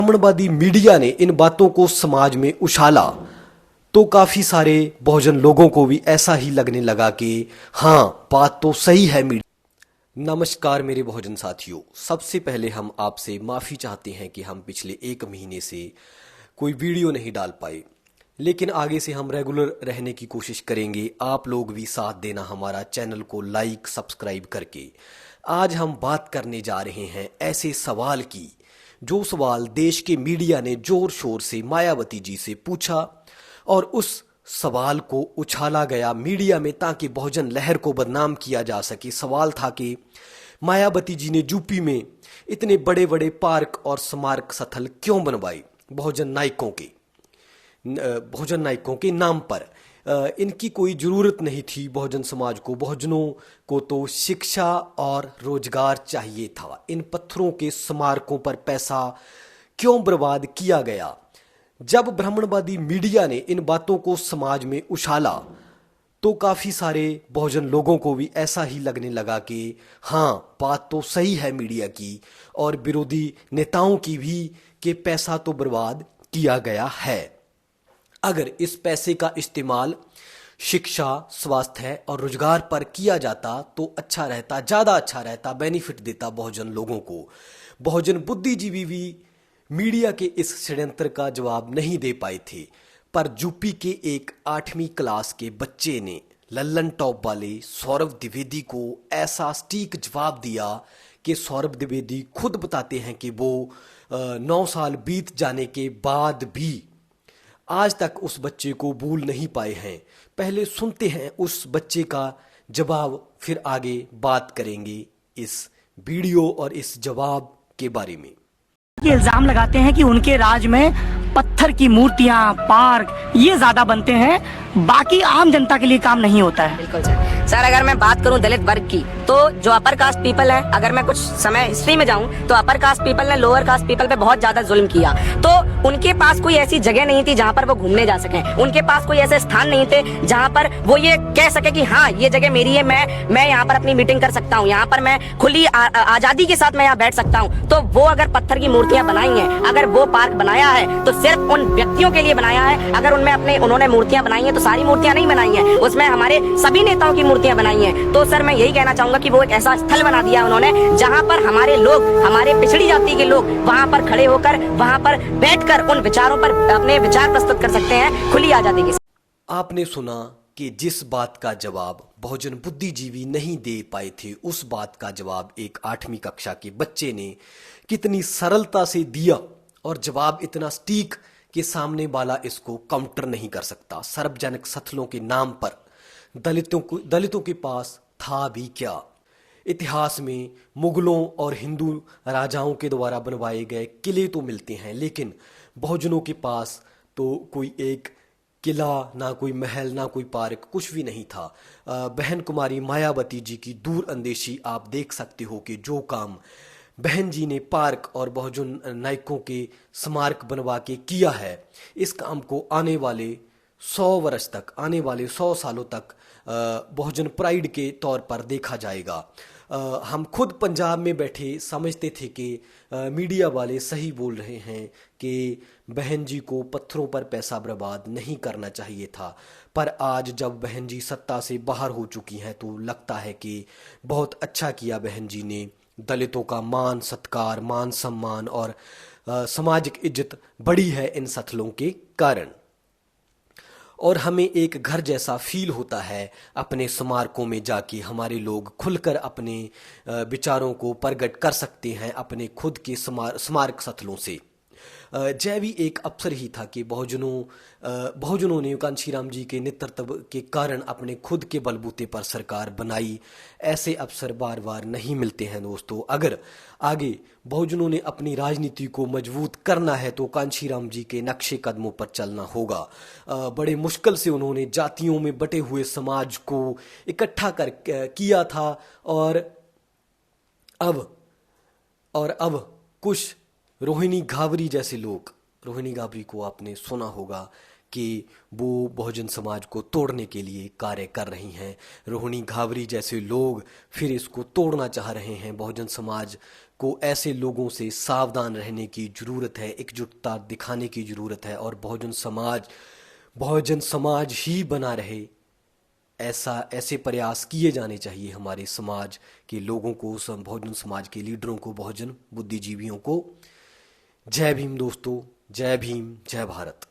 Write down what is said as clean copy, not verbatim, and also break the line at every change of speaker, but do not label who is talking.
ब्राह्मणवादी मीडिया ने इन बातों को समाज में उछाला तो काफी सारे बहुजन लोगों को भी ऐसा ही लगने लगा कि हाँ, बात तो सही है मीडिया। नमस्कार मेरे बहुजन साथियों, सबसे पहले हम आपसे माफी चाहते हैं कि हम पिछले 1 महीने से कोई वीडियो नहीं डाल पाए, लेकिन आगे से हम रेगुलर रहने की कोशिश करेंगे। आप लोग भी साथ देना हमारा चैनल को लाइक सब्सक्राइब करके। आज हम बात करने जा रहे हैं ऐसे सवाल की जो सवाल देश के मीडिया ने जोर शोर से मायावती जी से पूछा और उस सवाल को उछाला गया मीडिया में ताकि बहुजन लहर को बदनाम किया जा सके। सवाल था कि मायावती जी ने यूपी में इतने बड़े बड़े पार्क और स्मारक स्थल क्यों बनवाए बहुजन नायकों के नाम पर। इनकी कोई जरूरत नहीं थी बहुजन समाज को। बहुजनों को तो शिक्षा और रोजगार चाहिए था। इन पत्थरों के स्मारकों पर पैसा क्यों बर्बाद किया गया। जब ब्राह्मणवादी मीडिया ने इन बातों को समाज में उछाला तो काफी सारे बहुजन लोगों को भी ऐसा ही लगने लगा कि हाँ, बात तो सही है मीडिया की और विरोधी नेताओं की भी कि पैसा तो बर्बाद किया गया है। अगर इस पैसे का इस्तेमाल शिक्षा, स्वास्थ्य और रोजगार पर किया जाता तो अच्छा रहता, ज्यादा अच्छा रहता, बेनिफिट देता बहुजन लोगों को। बहुजन बुद्धिजीवी भी मीडिया के इस षड्यंत्र का जवाब नहीं दे पाए थे, पर यूपी के एक 8वीं क्लास के बच्चे ने लल्लन टॉप वाले सौरभ द्विवेदी को ऐसा सटीक जवाब दिया कि सौरभ द्विवेदी खुद बताते हैं कि वो 9 साल बीत जाने के बाद भी आज तक उस बच्चे को भूल नहीं पाए हैं। पहले सुनते हैं उस बच्चे का जवाब, फिर आगे बात करेंगे इस वीडियो और इस जवाब के बारे में।
ये इल्जाम लगाते हैं कि उनके राज में पत्थर की मूर्तियां, पार्क ये ज्यादा बनते हैं, बाकी आम जनता के लिए काम नहीं होता है।
बिल्कुल सर, अगर मैं बात करूं दलित वर्ग की, तो जो अपर कास्ट पीपल है, अगर मैं कुछ समय हिस्ट्री में जाऊं तो अपर कास्ट पीपल ने लोअर कास्ट पीपल पे बहुत ज्यादा जुल्म किया। तो उनके पास कोई ऐसी जगह नहीं थी जहां पर वो घूमने जा सके। उनके पास कोई ऐसे स्थान नहीं थे जहां पर वो ये कह सके कि हाँ, ये जगह मेरी है, मैं यहाँ पर अपनी मीटिंग कर सकता हूँ, यहाँ पर मैं खुली आजादी के साथ मैं यहाँ बैठ सकता हूँ। तो वो अगर पत्थर की मूर्तियां बनाई हैं, अगर वो पार्क बनाया है तो सिर्फ उन व्यक्तियों के लिए बनाया है। अगर उन्होंने मूर्तियां बनाई हैं तो सारी मूर्तियां नहीं बनाई हैं, उसमें हमारे सभी नेताओं की मूर्तियां बनाई हैं। तो सर मैं यही कहना चाहूंगा कि वो एक ऐसा स्थल बना दिया उन्होंने जहां पर हमारे लोग, हमारे पिछड़ी जाति के लोग वहां पर खड़े होकर, वहां पर बैठकर उन विचारों पर अपने विचार प्रस्तुत कर सकते हैं खुली आजादी के साथ।
आपने सुना कि जिस बात का जवाब बहुजन बुद्धिजीवी नहीं दे पाए थे, उस बात का जवाब एक 8वीं कक्षा के बच्चे ने कितनी सरलता से दिया और जवाब इतना सटीक कि सामने वाला इसको काउंटर नहीं कर सकता। सार्वजनिक स्थलों के नाम पर दलितों के पास था भी क्या। इतिहास में मुगलों और हिंदू राजाओं के द्वारा बनवाए गए किले तो मिलते हैं, लेकिन बहुजनों के पास तो कोई एक किला, ना कोई महल, ना कोई पार्क, कुछ भी नहीं था। बहन कुमारी मायावती जी की दूरअंदेशी आप देख सकते हो कि जो काम बहन जी ने पार्क और बहुजन नायकों के स्मारक बनवा के किया है, इस काम को आने वाले 100 वर्ष तक, आने वाले 100 सालों तक बहुजन प्राइड के तौर पर देखा जाएगा। हम खुद पंजाब में बैठे समझते थे कि मीडिया वाले सही बोल रहे हैं कि बहन जी को पत्थरों पर पैसा बर्बाद नहीं करना चाहिए था, पर आज जब बहन जी सत्ता से बाहर हो चुकी हैं तो लगता है कि बहुत अच्छा किया बहन जी ने। दलितों का मान सत्कार, मान सम्मान और सामाजिक इज्जत बढ़ी है इन स्थलों के कारण, और हमें एक घर जैसा फील होता है अपने स्मारकों में जाके। हमारे लोग खुलकर अपने विचारों को प्रकट कर सकते हैं अपने खुद के स्मारक स्थलों से। जय भी एक अवसर ही था कि बहुजनों ने कांशीराम जी के नेतृत्व के कारण अपने खुद के बलबूते पर सरकार बनाई। ऐसे अवसर बार बार नहीं मिलते हैं दोस्तों। अगर आगे बहुजनों ने अपनी राजनीति को मजबूत करना है तो कांशीराम जी के नक्शे कदमों पर चलना होगा। बड़े मुश्किल से उन्होंने जातियों में बटे हुए समाज को इकट्ठा कर किया था, और अब कुछ रोहिणी घावरी जैसे लोग, रोहिणी घावरी को आपने सुना होगा कि वो बहुजन समाज को तोड़ने के लिए कार्य कर रही हैं। रोहिणी घावरी जैसे लोग फिर इसको तोड़ना चाह रहे हैं, बहुजन समाज को ऐसे लोगों से सावधान रहने की जरूरत है, एकजुटता दिखाने की जरूरत है और बहुजन समाज ही बना रहे, ऐसे प्रयास किए जाने चाहिए हमारे समाज के लोगों को, बहुजन समाज के लीडरों को, बहुजन बुद्धिजीवियों को। जय भीम दोस्तों, जय भीम, जय भारत।